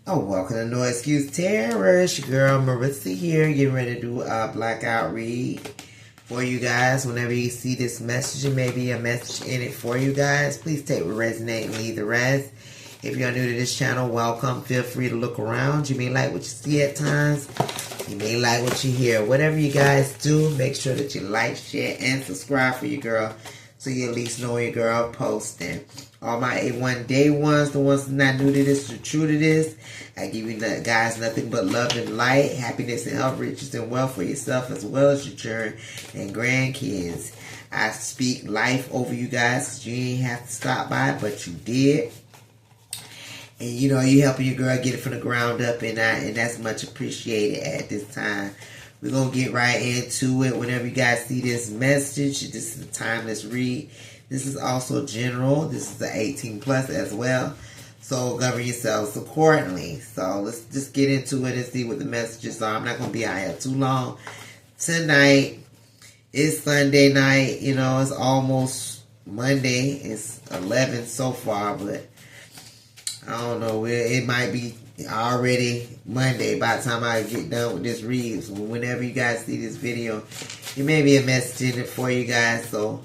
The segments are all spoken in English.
Oh, welcome to No Excuse Terror. It's your girl Marissa here, getting ready to do a blackout read for you guys. Whenever you see this message, there may be a message in it for you guys. Please take what resonates and leave the rest. If you're new to this channel, welcome. Feel free to look around. You may like what you see at times. You may like what you hear. Whatever you guys do, make sure that you like, share, and subscribe for your girl, so you at least know your girl posting. All my A1 day ones, the ones not new to this or true to this, I give you guys nothing but love and light, happiness and health, riches and wealth for yourself as well as your children and grandkids. I speak life over you guys because you ain't have to stop by, but you did. And you know, you helping your girl get it from the ground up, and that's much appreciated at this time. We're going to get right into it. Whenever you guys see this message, this is a timeless read. This is also general. This is the 18 plus as well. So govern yourselves accordingly. So let's just get into it and see what the messages are. I'm not going to be out here too long. Tonight is Sunday night. You know, it's almost Monday. It's 11 so far, but I don't know. It might be already Monday by the time I get done with this read. So whenever you guys see this video, there may be a message in it for you guys. So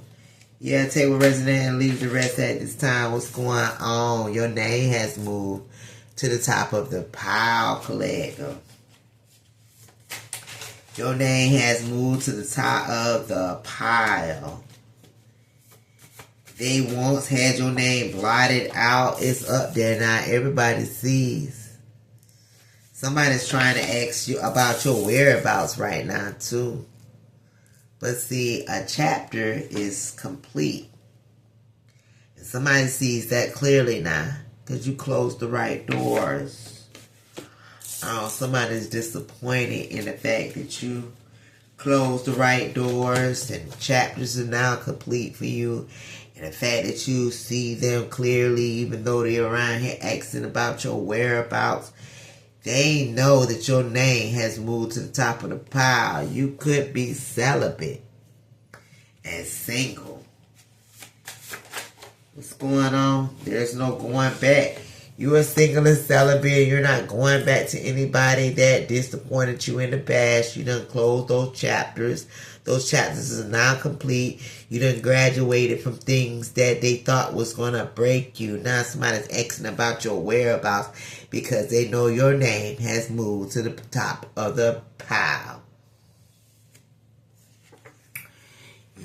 yeah, take what resonates and leave the rest at this time. What's going on? Your name has moved to the top of the pile, collector. Your name has moved to the top of the pile. They once had your name blotted out. It's up there now. Everybody sees. Somebody's trying to ask you about your whereabouts right now, too. But see, a chapter is complete. And somebody sees that clearly now, because you closed the right doors. Somebody's disappointed in the fact that you closed the right doors, and chapters are now complete for you. And the fact that you see them clearly, even though they're around here asking about your whereabouts, they know that your name has moved to the top of the pile. You could be celibate and single. What's going on? There's no going back. You are single and celibate. You're not going back to anybody that disappointed you in the past. You done closed those chapters. Those chapters are now complete. You done graduated from things that they thought was going to break you. Now somebody's asking about your whereabouts because they know your name has moved to the top of the pile.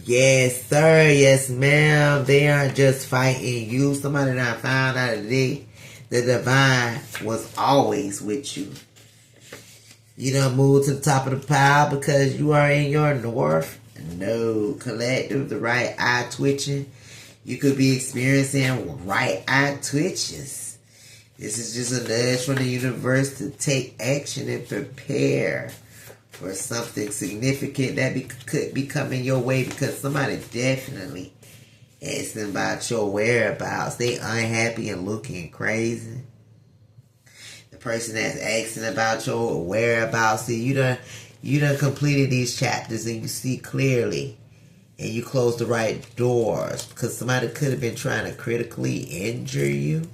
Yes, sir. Yes, ma'am. They aren't just fighting you. Somebody done found out today the divine was always with you. You done moved to the top of the pile because you are in your north. No, collective, the right eye twitching. You could be experiencing right eye twitches. This is just a nudge from the universe to take action and prepare for something significant that could be coming your way, because somebody definitely asking about your whereabouts. They unhappy and looking crazy. The person that's asking about your whereabouts, see, you done completed these chapters and you see clearly, and you close the right doors, because somebody could have been trying to critically injure you.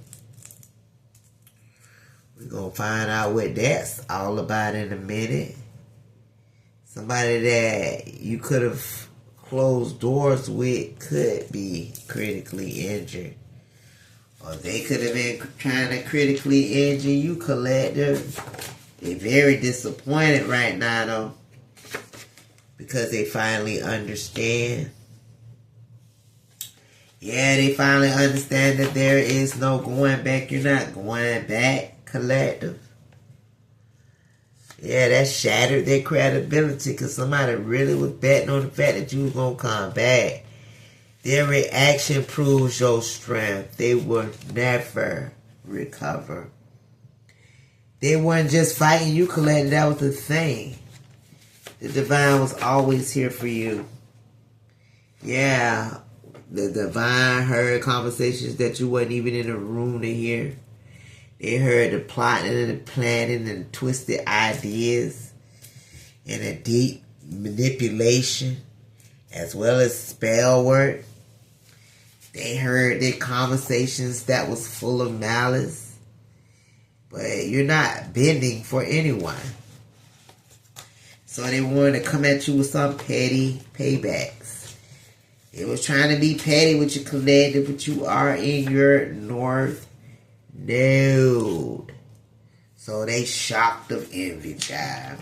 We're going to find out what that's all about in a minute. Somebody that you could have closed doors with could be critically injured. Or they could have been trying to critically injure you, collective. They're very disappointed right now, though, because they finally understand. Yeah, they finally understand that there is no going back. You're not going back, collective. Yeah, that shattered their credibility, because somebody really was betting on the fact that you was going to come back. Their reaction proves your strength. They will never recover. They weren't just fighting you, collective. That was the thing. The divine was always here for you. Yeah, the divine heard conversations that you wasn't even in the room to hear. They heard the plotting and the planning and the twisted ideas and the deep manipulation, as well as spell work. They heard their conversations that was full of malice. But you're not bending for anyone. So they wanted to come at you with some petty paybacks. They was trying to be petty with your collective, but you are in your North Node. So they shocked of envy, child.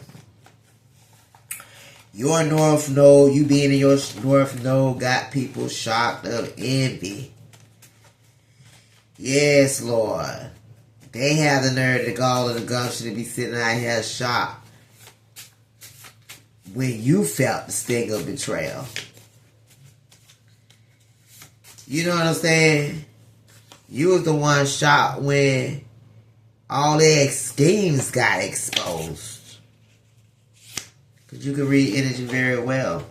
Your North Node, you being in your North Node, got people shocked of envy. Yes, Lord. They have the nerve, the gall, and the gumption to be sitting out here shocked when you felt the sting of betrayal. You know what I'm saying? You was the one shocked when all their schemes got exposed. Because you can read energy very well.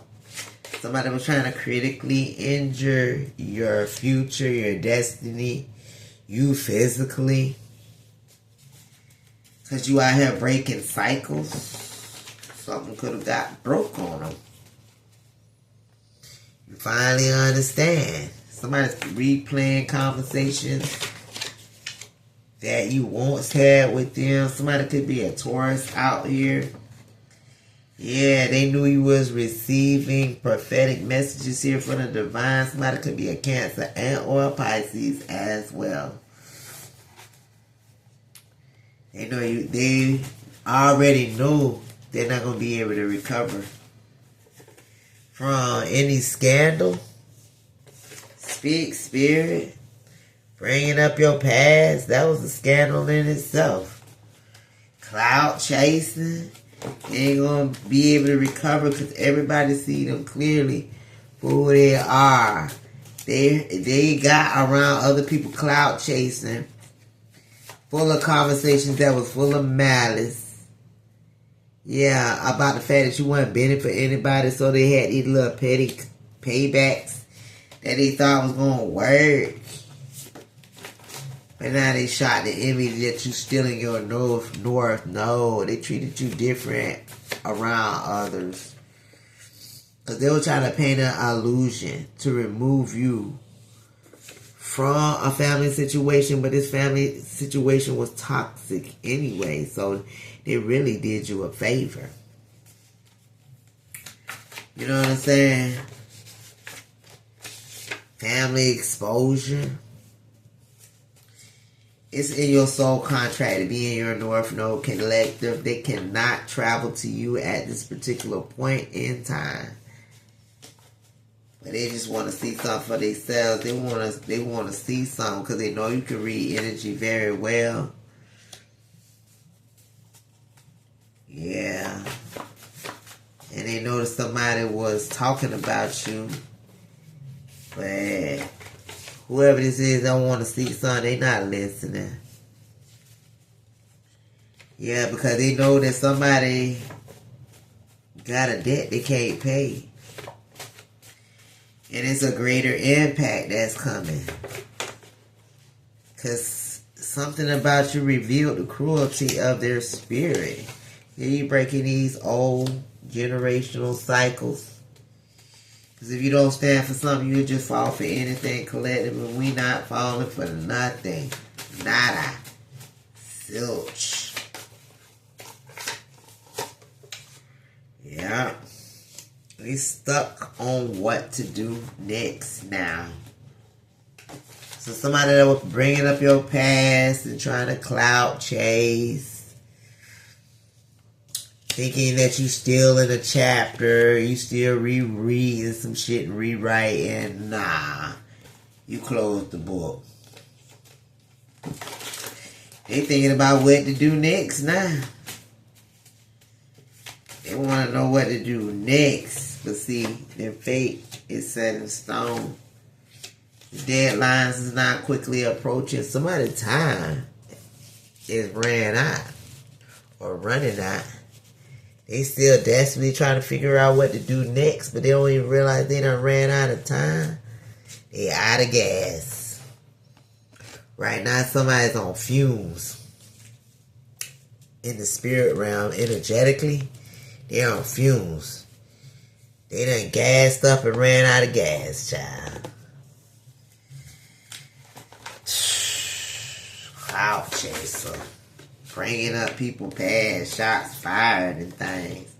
Somebody was trying to critically injure your future, your destiny, you physically. Because you out here breaking cycles. Something could have got broke on them. You finally understand. Somebody's replaying conversations that you once had with them. Somebody could be a Taurus out here. Yeah, they knew you was receiving prophetic messages here from the divine. Somebody could be a Cancer and or a Pisces as well. They know you. They already know they're not going to be able to recover from any scandal. Speak, spirit. Bringing up your past. That was a scandal in itself. Clout chasing. They ain't going to be able to recover because everybody see them clearly for who they are. They got around other people clout chasing. Full of conversations that was full of malice. Yeah, about the fact that you weren't bending for anybody, so they had these little petty paybacks that they thought was going to work. But now they shot the image that you still in your north. No, they treated you different around others. Because they were trying to paint an illusion to remove you from a family situation, but this family situation was toxic anyway, so they really did you a favor. You know what I'm saying? Family exposure. It's in your soul contract to be in your North Node collective. They cannot travel to you at this particular point in time. But they just want to see something for themselves. They want to see something because they know you can read energy very well. Yeah. And they know that somebody was talking about you. But whoever this is, don't want to see something. They not listening. Yeah, because they know that somebody got a debt they can't pay. And it's a greater impact that's coming. Because something about you revealed the cruelty of their spirit. You breaking these old generational cycles. Because if you don't stand for something, you'll just fall for anything collective. And we not falling for nothing. Nada. Zilch. Yeah. We stuck on what to do next now. So somebody that was bringing up your past and trying to clout chase. Thinking that you still in a chapter. You still rereading some shit and rewriting. Nah. You closed the book. They thinking about what to do next now. They want to know what to do next. But see, their fate is set in stone. The deadlines is not quickly approaching. Somebody's time is ran out. Or running out. They still desperately trying to figure out what to do next. But they don't even realize they done ran out of time. They out of gas. Right now, somebody's on fumes. In the spirit realm, energetically, they're on fumes. They done gassed up and ran out of gas, child. Cloud chaser. bringing up people past, shots fired and things.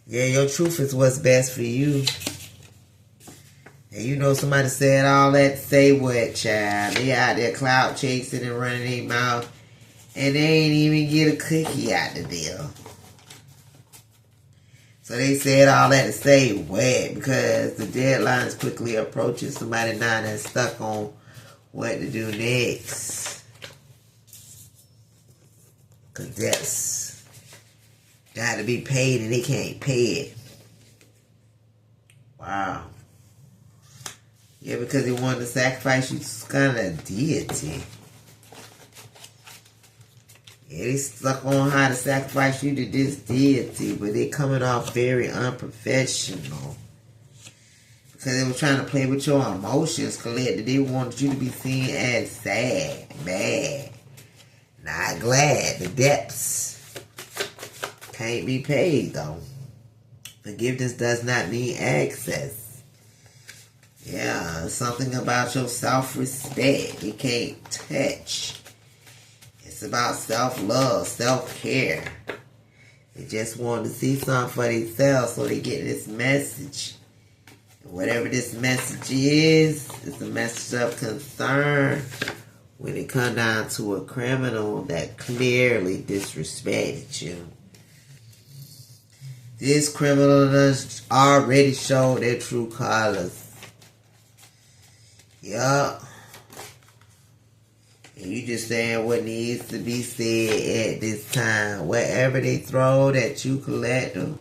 Yeah, your truth is what's best for you. And you know somebody said all that to say what, child? They out there clout chasing and running their mouth. And they ain't even get a cookie out the deal. So they said all that to say what? Because the deadline is quickly approaching. Somebody now that's stuck on what to do next. Because debts got to be paid and they can't pay it. Wow. Yeah, because they wanted to sacrifice you to some kind of deity. Yeah, they stuck on how to sacrifice you to this deity, but they coming off very unprofessional. Because they were trying to play with your emotions, Colette. They wanted you to be seen as sad, mad, not glad. The debts can't be paid, though. Forgiveness does not mean access. Yeah, something about your self-respect. You can't touch. It's about self-love, self-care. They just want to see something for themselves, so they get this message. And whatever this message is, it's a message of concern when it comes down to a criminal that clearly disrespected you. This criminal has already showed their true colors. Yup. And you just saying what needs to be said at this time. Whatever they throw that you collect them,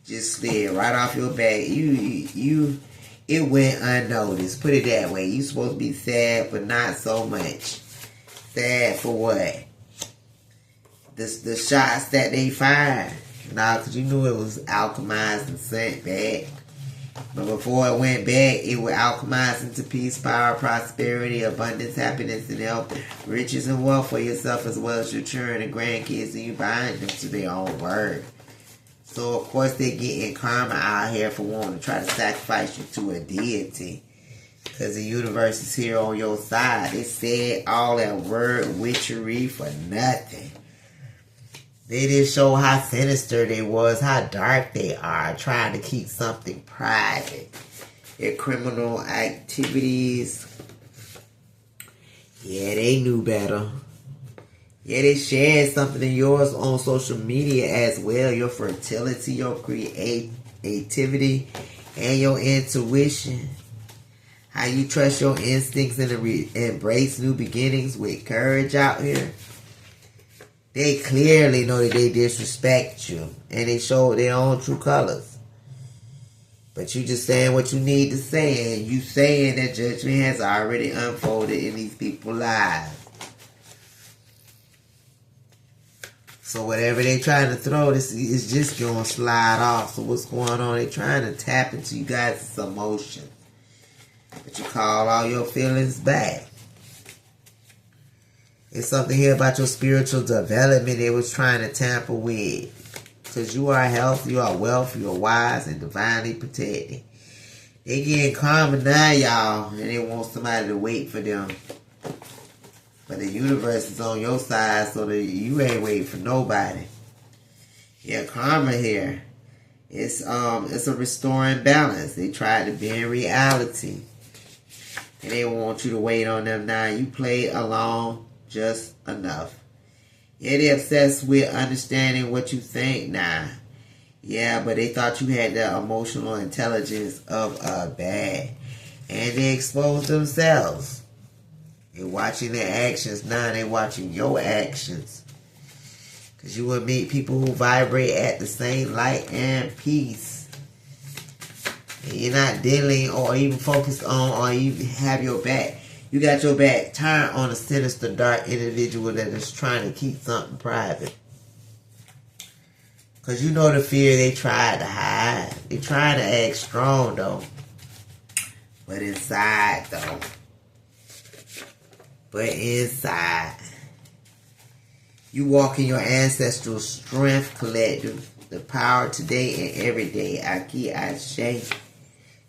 just slid right off your back. It went unnoticed. Put it that way. You supposed to be sad, but not so much. Sad for what? The shots that they fired. Nah, because you knew it was alchemized and sent back. But before it went back, it would alchemize into peace, power, prosperity, abundance, happiness, and health, riches and wealth for yourself as well as your children and grandkids, and you bind them to their own word. So, of course, they're getting karma out here for wanting to try to sacrifice you to a deity. Because the universe is here on your side. They said all that word witchery for nothing. They didn't show how sinister they was, how dark they are, trying to keep something private. Their criminal activities. Yeah, they knew better. Yeah, they shared something of yours on social media as well. Your fertility, your creativity, and your intuition. How you trust your instincts and embrace new beginnings with courage out here. They clearly know that they disrespect you. And they show their own true colors. But you just saying what you need to say. And you saying that judgment has already unfolded in these people's lives. So whatever they trying to throw, this is just going to slide off. So what's going on? They trying to tap into you guys' emotions. But you call all your feelings back. It's something here about your spiritual development they was trying to tamper with. Because you are health, you are wealth, you are wise and divinely protected. They getting karma now, y'all. And they want somebody to wait for them. But the universe is on your side, so that you ain't waiting for nobody. Yeah, karma here. It's a restoring balance. They tried to be in reality. And they want you to wait on them now. You play along just enough. Yeah, they're obsessed with understanding what you think now. Yeah, but they thought you had the emotional intelligence of a bat. And they exposed themselves. They're watching their actions now. They're watching your actions. Because you will meet people who vibrate at the same light and peace. And you're not dealing or even focused on or even have your back. You got your back turned on a sinister, dark individual that is trying to keep something private. Because you know the fear they tried to hide. They trying to act strong, though. But inside, though. But inside. You walk in your ancestral strength collective. The power today and every day. Aki Ashe.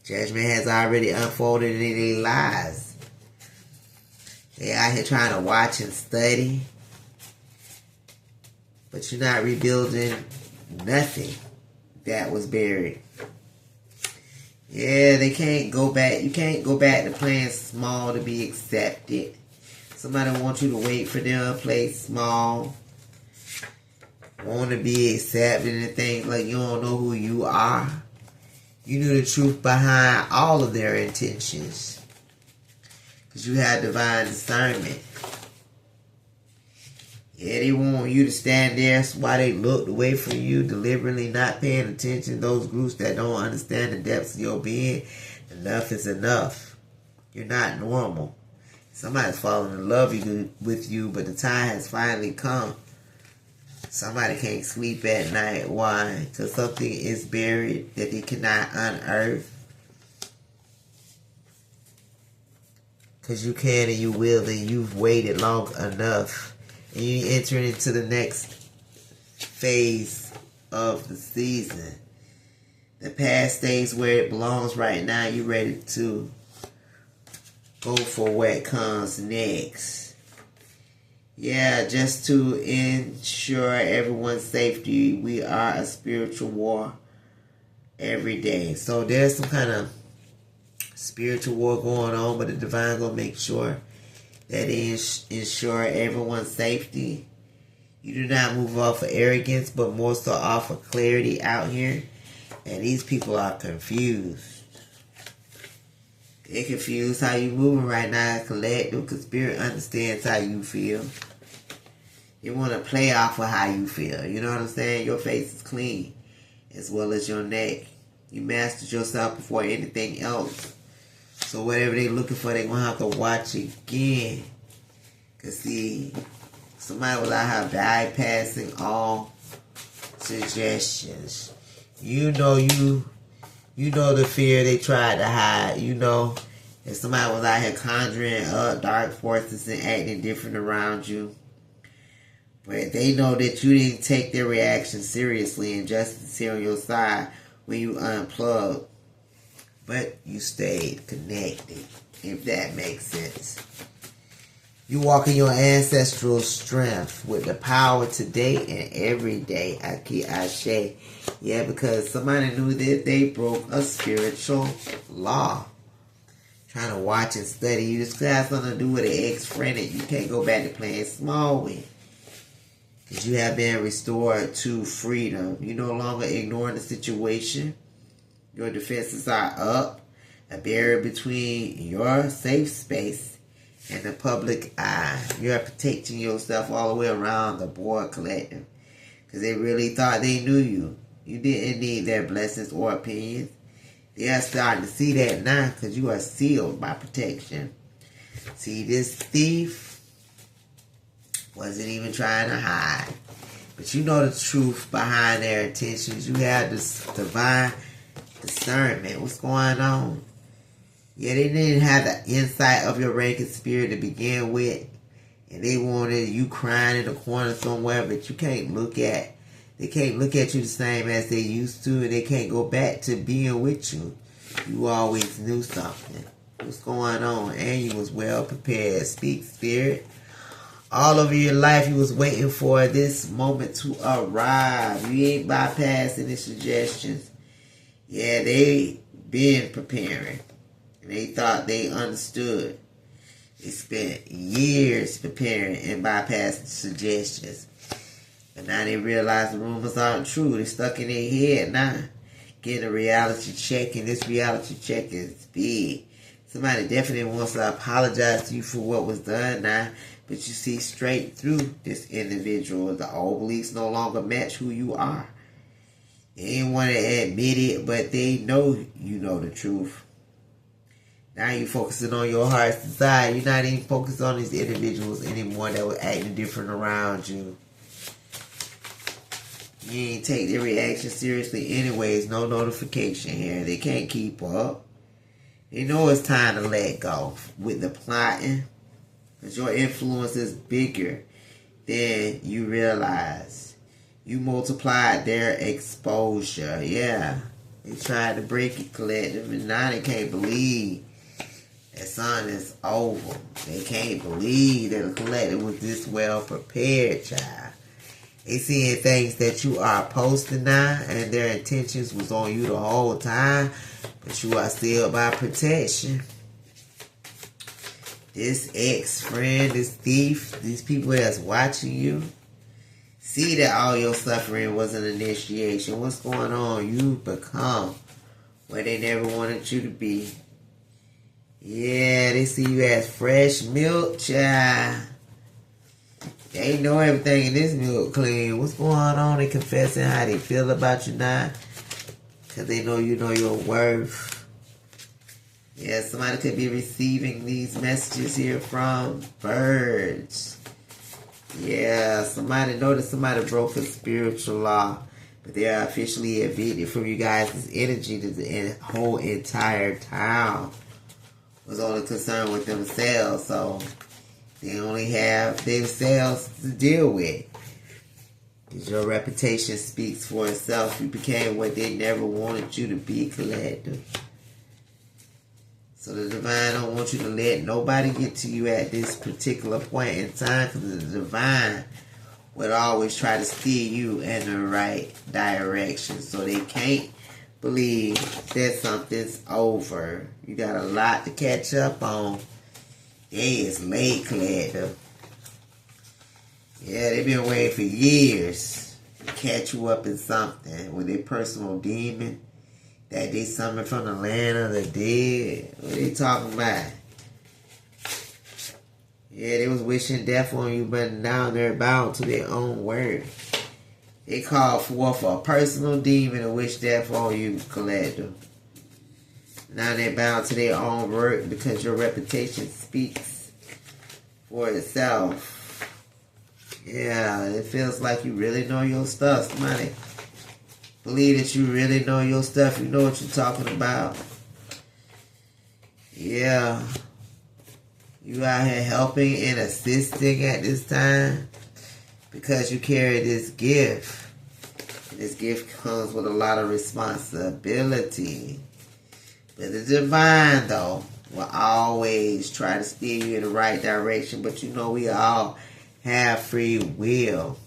Judgment has already unfolded in their lives. They out here trying to watch and study. But you're not rebuilding nothing that was buried. Yeah, they can't go back. You can't go back to playing small to be accepted. Somebody wants you to wait for them to play small. Want to be accepted and things like you don't know who you are. You knew the truth behind all of their intentions. Because you had divine discernment. Yeah, they want you to stand there. That's why they looked away from you, deliberately not paying attention. Those groups that don't understand the depths of your being. Enough is enough. You're not normal. Somebody's falling in love with you, but the time has finally come. Somebody can't sleep at night. Why? Because something is buried that they cannot unearth. Because you can and you will, and you've waited long enough. And you're entering into the next phase of the season. The past stays where it belongs right now. You're ready to go for what comes next. Yeah, just to ensure everyone's safety, we are a spiritual war every day. So there's some kind of spiritual war going on, but the divine gonna make sure that they ensure everyone's safety. You do not move off of arrogance, but more so off of clarity out here. And these people are confused. They're confused how you moving right now. Collective, because Spirit understands how you feel. You want to play off of how you feel. You know what I'm saying? Your face is clean, as well as your neck. You mastered yourself before anything else. So whatever they're looking for, they're going to have to watch again. Because see, somebody was out here bypassing all suggestions. You know the fear they tried to hide. You know if somebody was out here conjuring up dark forces and acting different around you. But they know that you didn't take their reaction seriously, and justice is here on your side when you unplug. But you stayed connected, if that makes sense. You walk in your ancestral strength with the power today and every day. Aki Ashe. Yeah, because somebody knew that they broke a spiritual law. Trying to watch and study. You just got something to do with an ex-friend that you can't go back to playing small with. Because you have been restored to freedom. You no longer ignoring the situation. Your defenses are up. A barrier between your safe space and the public eye. You're protecting yourself all the way around the board collective. Because they really thought they knew you. You didn't need their blessings or opinions. They are starting to see that now because you are sealed by protection. See, this thief wasn't even trying to hide. But you know the truth behind their intentions. You have this divine discernment. What's going on? Yeah, they didn't have the insight of your ranking spirit to begin with. And they wanted you crying in the corner somewhere, but you can't look at. They can't look at you the same as they used to, and they can't go back to being with you. You always knew something. What's going on? And you was well prepared. Speak, Spirit. All over your life, you was waiting for this moment to arrive. You ain't bypassing the suggestions. Yeah, they been preparing. And they thought they understood. They spent years preparing and bypassing suggestions. But now they realize the rumors aren't true. They're stuck in their head now. Getting a reality check, and this reality check is big. Somebody definitely wants to apologize to you for what was done now. But you see straight through this individual. The old beliefs no longer match who you are. They didn't want to admit it, but they know you know the truth. Now you're focusing on your heart's desire. You're not even focused on these individuals anymore that were acting different around you. You ain't take their reaction seriously anyways. No notification here. They can't keep up. They know it's time to let go with the plotting. Because your influence is bigger than you realize. You multiplied their exposure. Yeah. They tried to break it, collective, and now they can't believe that something is over. They can't believe that the collective was this well prepared, child. They seeing things that you are posting now, and their intentions was on you the whole time, but you are still by protection. This ex-friend, this thief, these people that's watching you, see that all your suffering was an initiation. What's going on? You become where they never wanted you to be. Yeah, they see you as fresh milk, child. They know everything in this milk clean. What's going on? They confessing how they feel about you now. Because they know you know your worth. Yeah, somebody could be receiving these messages here from birds. Yeah, somebody noticed somebody broke a spiritual law. But they are officially evicted from you guys' energy. The whole entire town was only concerned with themselves. So they only have themselves to deal with. Because your reputation speaks for itself. You became what they never wanted you to be, collective. So the divine don't want you to let nobody get to you at this particular point in time, because the divine would always try to steer you in the right direction. So they can't believe that something's over. You got a lot to catch up on. They is late, collective. Yeah, they've been waiting for years to catch you up in something with their personal demon that they summoned from the land of the dead. What are they talking about? Yeah, they was wishing death on you, but now they're bound to their own word. They called forth a personal demon to wish death on you, collective. Now they're bound to their own word because your reputation speaks for itself. Yeah, it feels like you really know your stuff. Somebody believe that you really know your stuff. You know what you're talking about. Yeah. You out here helping and assisting at this time because you carry this gift. And this gift comes with a lot of responsibility. But the divine, though, will always try to steer you in the right direction. But you know we all have free will.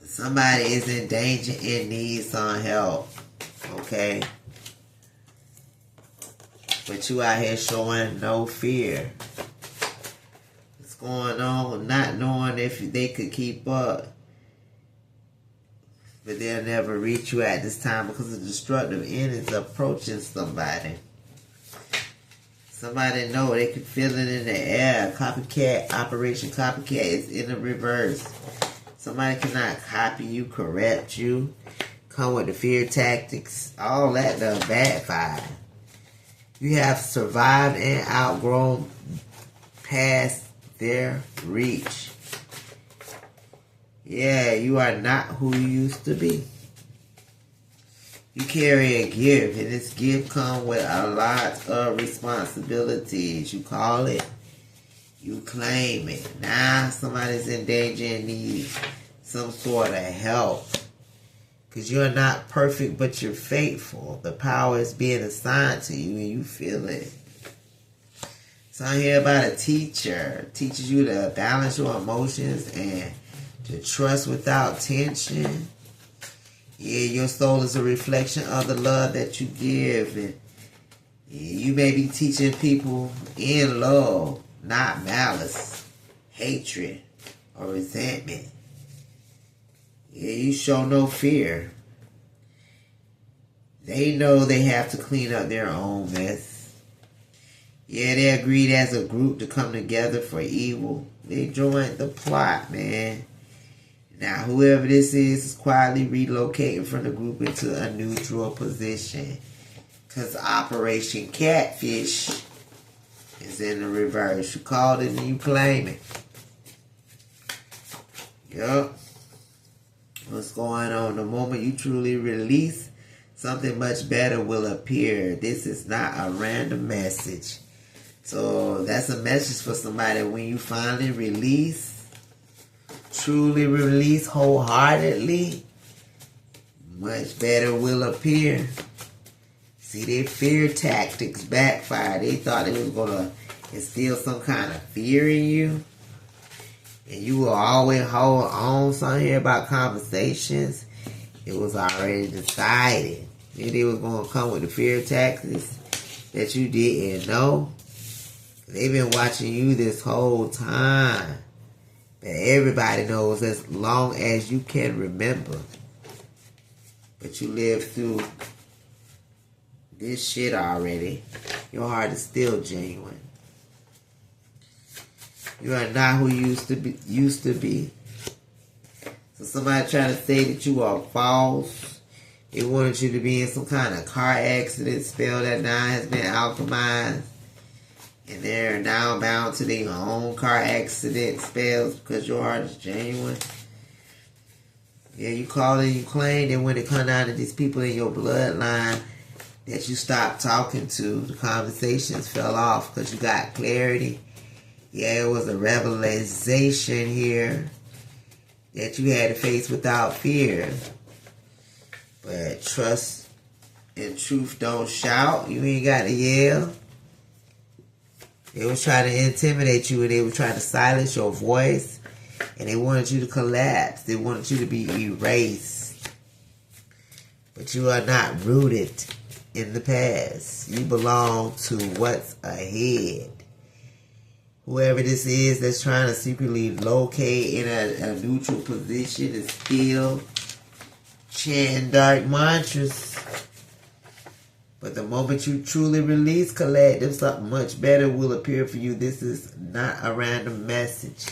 Somebody is in danger and needs some help. Okay? But you out here showing no fear. What's going on? Not knowing if they could keep up. But they'll never reach you at this time because the destructive end is approaching somebody. Somebody know they can feel it in the air. Copycat, Operation Copycat is in the reverse. Somebody cannot copy you, correct you, come with the fear tactics. All that does backfire. You have survived and outgrown past their reach. Yeah, you are not who you used to be. You carry a gift, and this gift comes with a lot of responsibilities. You call it, you claim it. Now somebody's in danger and needs some sort of help. Because you're not perfect, but you're faithful. The power is being assigned to you, and you feel it. So I hear about a teacher. Teaches you to balance your emotions and to trust without tension. Yeah, your soul is a reflection of the love that you give. And you may be teaching people in love, not malice, hatred, or resentment. Yeah, you show no fear. They know they have to clean up their own mess. Yeah, they agreed as a group to come together for evil. They joined the plot, man. Now, whoever this is quietly relocating from the group into a neutral position. Because Operation Catfish is in the reverse. You called it and you claim it. Yup. What's going on? The moment you truly release, something much better will appear. This is not a random message. So that's a message for somebody. When you finally release, truly release wholeheartedly, much better will appear. See, their fear tactics backfired. They thought they was going to instill some kind of fear in you. and you will always hold on something here about conversations, it was already decided. That it was going to come with the fear taxes that you didn't know. They've been watching you this whole time. But everybody knows as long as you can remember. But you lived through this shit already. Your heart is still genuine. You are not who you used to be. So somebody trying to say that you are false. They wanted you to be in some kind of car accident. Spell that now has been alchemized. And they're now bound to their own car accident spells because your heart is genuine. Yeah, you call and you claim that when it comes down to these people in your bloodline that you stopped talking to, the conversations fell off because you got clarity. Yeah, it was a revelation here that you had to face without fear. But trust and truth don't shout. You ain't got to yell. They was trying to intimidate you and they were trying to silence your voice. And they wanted you to collapse. They wanted you to be erased. But you are not rooted in the past. You belong to what's ahead. Whoever this is that's trying to secretly locate in a neutral position is still chanting dark mantras. But the moment you truly release collective, something much better will appear for you. This is not a random message.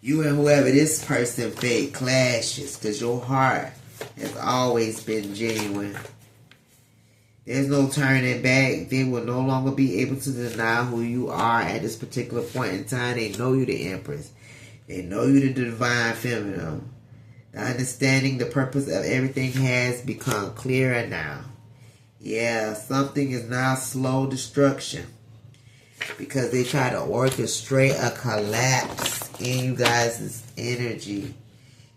You and whoever this person fake clashes because your heart has always been genuine. There's no turning back. They will no longer be able to deny who you are at this particular point in time. They know you the Empress. They know you the Divine Feminine. The understanding the purpose of everything has become clearer now. Yeah, something is now slow destruction. Because they try to orchestrate a collapse in you guys' energy.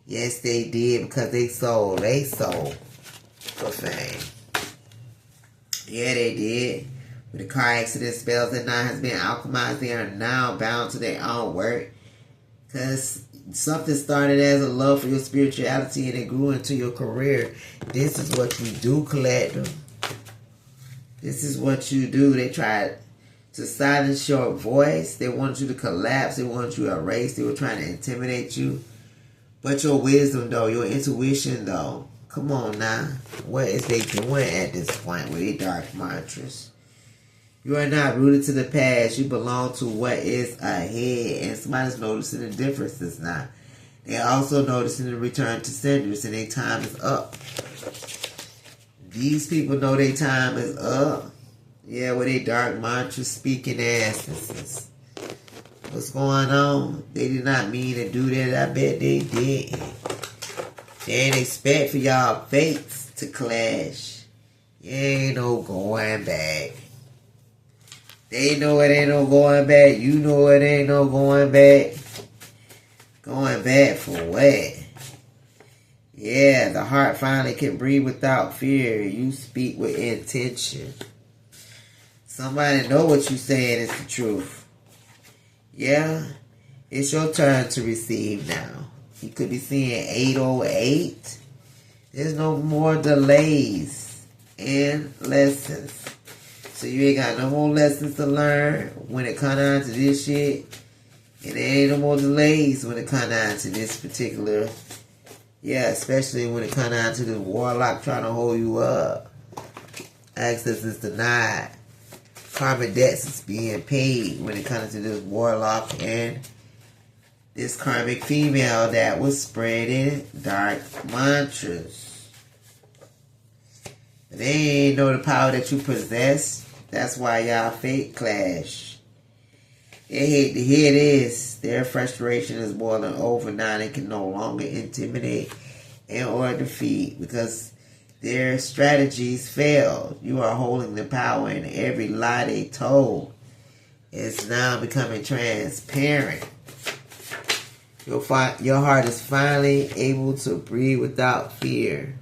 Yes, they did because they sold for fame. Yeah, they did. With the car accident spells that now has been alchemized, they are now bound to their own work. Because something started as a love for your spirituality and it grew into your career. This is what you do, collective. This is what you do. They tried to silence your voice. They wanted you to collapse. They wanted you to erase. They were trying to intimidate you. But your wisdom, though, your intuition, though, come on now. What is they doing at this point with these dark mantras? You are not rooted to the past. You belong to what is ahead. And somebody's noticing the differences now. They're also noticing the return to senders and their time is up. These people know their time is up. Yeah, with their dark mantras speaking asses. What's going on? They did not mean to do that. I bet they did. They ain't expect for y'all fates to clash. Ain't no going back. They know it ain't no going back. You know it ain't no going back. Going back for what? Yeah, the heart finally can breathe without fear. You speak with intention. Somebody know what you saying is the truth. Yeah, it's your turn to receive now. You could be seeing 808. There's no more delays and lessons. So you ain't got no more lessons to learn when it comes down to this shit. And there ain't no more delays when it comes down to this particular... Yeah, especially when it comes down to the warlock trying to hold you up. Access is denied. Karmic debts is being paid when it comes to this warlock and this karmic female that was spreading dark mantras. They ain't know the power that you possess. That's why y'all fake clash. They hate to hear this. Their frustration is boiling over now. They can no longer intimidate and or defeat because their strategies failed. You are holding the power and every lie they told is now becoming transparent. Your heart is finally able to breathe without fear.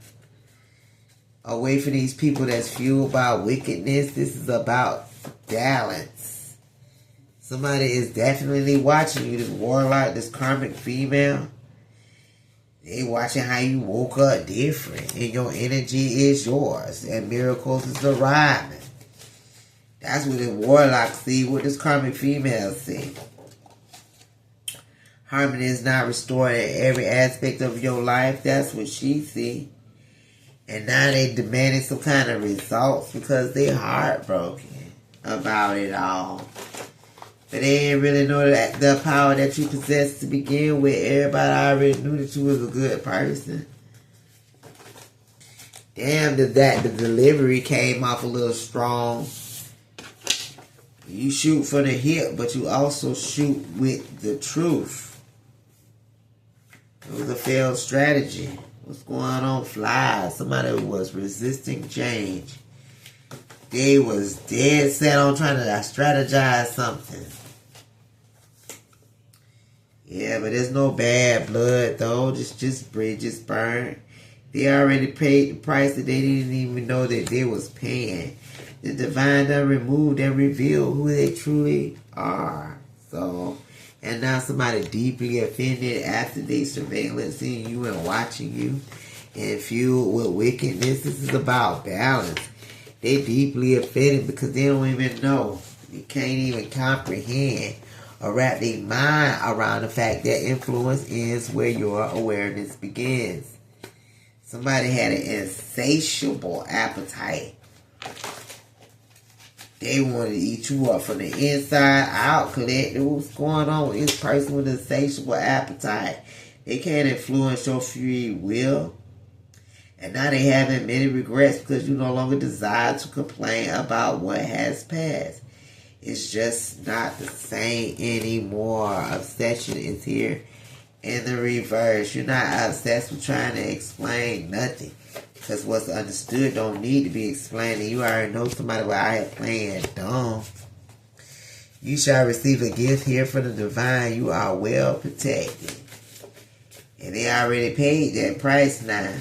Away from these people that's fueled by wickedness. This is about balance. Somebody is definitely watching you. This warlock, this karmic female. They watching how you woke up different. And your energy is yours. And miracles is arriving. That's what the warlock see. What this karmic female see. Harmony is not restored in every aspect of your life. That's what she see. And now they demanding some kind of results because they heartbroken about it all. But they didn't really know that the power that you possess to begin with. Everybody already knew that you was a good person. Damn, that the delivery came off a little strong. You shoot for the hip, but you also shoot with the truth. It was a failed strategy. What's going on, flies? Somebody was resisting change. They was dead set on trying to strategize something. Yeah, but there's no bad blood though. Just bridges burned. They already paid the price that they didn't even know that they was paying. The divine done removed and revealed who they truly are. So, and now somebody deeply offended after they surveillancing you and watching you and fueled with wickedness. This is about balance. They deeply offended because they don't even know. They can't even comprehend or wrap their mind around the fact that influence ends where your awareness begins. Somebody had an insatiable appetite. They wanted to eat you up from the inside out. Collective, what's going on with this person with an insatiable appetite? They can't influence your free will. And now they having many regrets because you no longer desire to complain about what has passed. It's just not the same anymore. Obsession is here in the reverse. You're not obsessed with trying to explain nothing. Because what's understood don't need to be explained. And you already know somebody was out here playing dumb. You shall receive a gift here from the divine. You are well protected. And they already paid that price now.